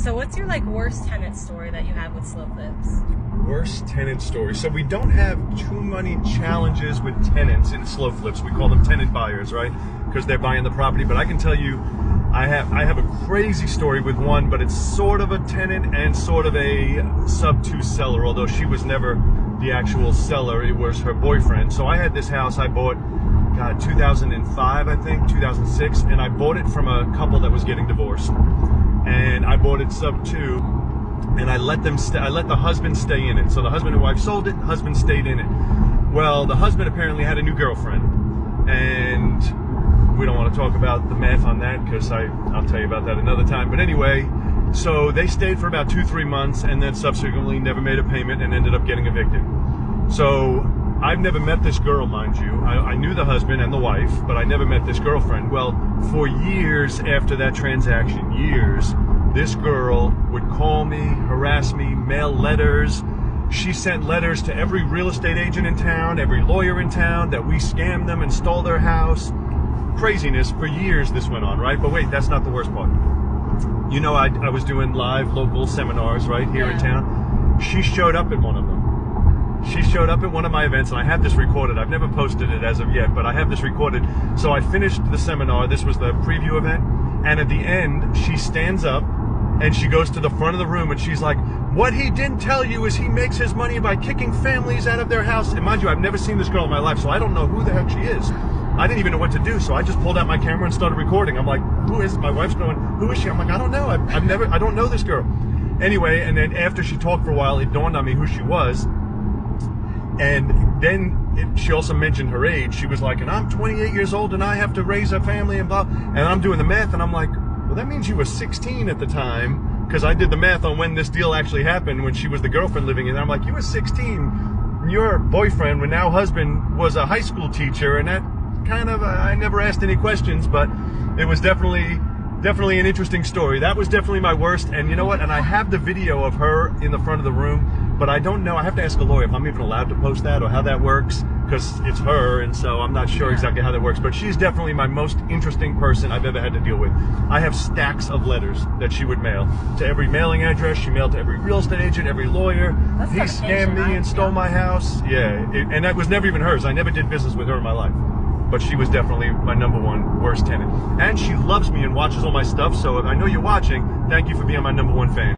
So what's your like worst tenant story that you have with Slow Flips? Worst tenant story. So we don't have too many challenges with tenants in Slow Flips. We call them tenant buyers, right? Because they're buying the property. But I can tell you, I have a crazy story with one, but it's sort of a tenant and sort of a sub-2 seller, although she was never the actual seller. It was her boyfriend. So I had this house I bought, 2005, I think, 2006, and I bought it from a couple that was getting divorced. And I bought it sub-2, and I let the husband stay in it. So the husband and wife sold it, the husband stayed in it. Well, the husband apparently had a new girlfriend, and we don't want to talk about the math on that because I'll tell you about that another time. But anyway, so they stayed for about 2-3 months and then subsequently never made a payment and ended up getting evicted. So I've never met this girl, mind you. I knew the husband and the wife, but I never met this girlfriend. Well, for years after that transaction, this girl would call me, harass me, mail letters. She sent letters to every real estate agent in town, every lawyer in town, that we scammed them and stole their house. Craziness. For years this went on, right? But wait, that's not the worst part. You know, I was doing live local seminars right here in town. She showed up at one of them. She showed up at one of my events, and I have this recorded. I've never posted it as of yet, but I have this recorded. So I finished the seminar. This was the preview event. And at the end, she stands up and she goes to the front of the room and she's like, "What he didn't tell you is he makes his money by kicking families out of their house." And mind you, I've never seen this girl in my life, so I don't know who the heck she is. I didn't even know what to do, so I just pulled out my camera and started recording. I'm like, "Who is it?" My wife's going, "Who is she?" I'm like, "I don't know. I don't know this girl." Anyway, and then after she talked for a while, it dawned on me who she was. And then she also mentioned her age. She was like, "And I'm 28 years old and I have to raise a family and blah." And I'm doing the math and I'm like, well, that means you were 16 at the time, because I did the math on when this deal actually happened, when she was the girlfriend living in there. I'm like, you were 16. Your boyfriend, when now husband, was a high school teacher, and that kind of, I never asked any questions, but it was definitely an interesting story. That was definitely my worst. And you know what? And I have the video of her in the front of the room, but I don't know. I have to ask a lawyer if I'm even allowed to post that or how that works, because it's her, and so I'm not sure exactly how that works. But she's definitely my most interesting person I've ever had to deal with. I have stacks of letters that she would mail to every mailing address. She mailed to every real estate agent, every lawyer. He scammed me and stole my house. Yeah, and that was never even hers. I never did business with her in my life. But she was definitely my #1 worst tenant. And she loves me and watches all my stuff, so if I know you're watching, thank you for being my #1 fan.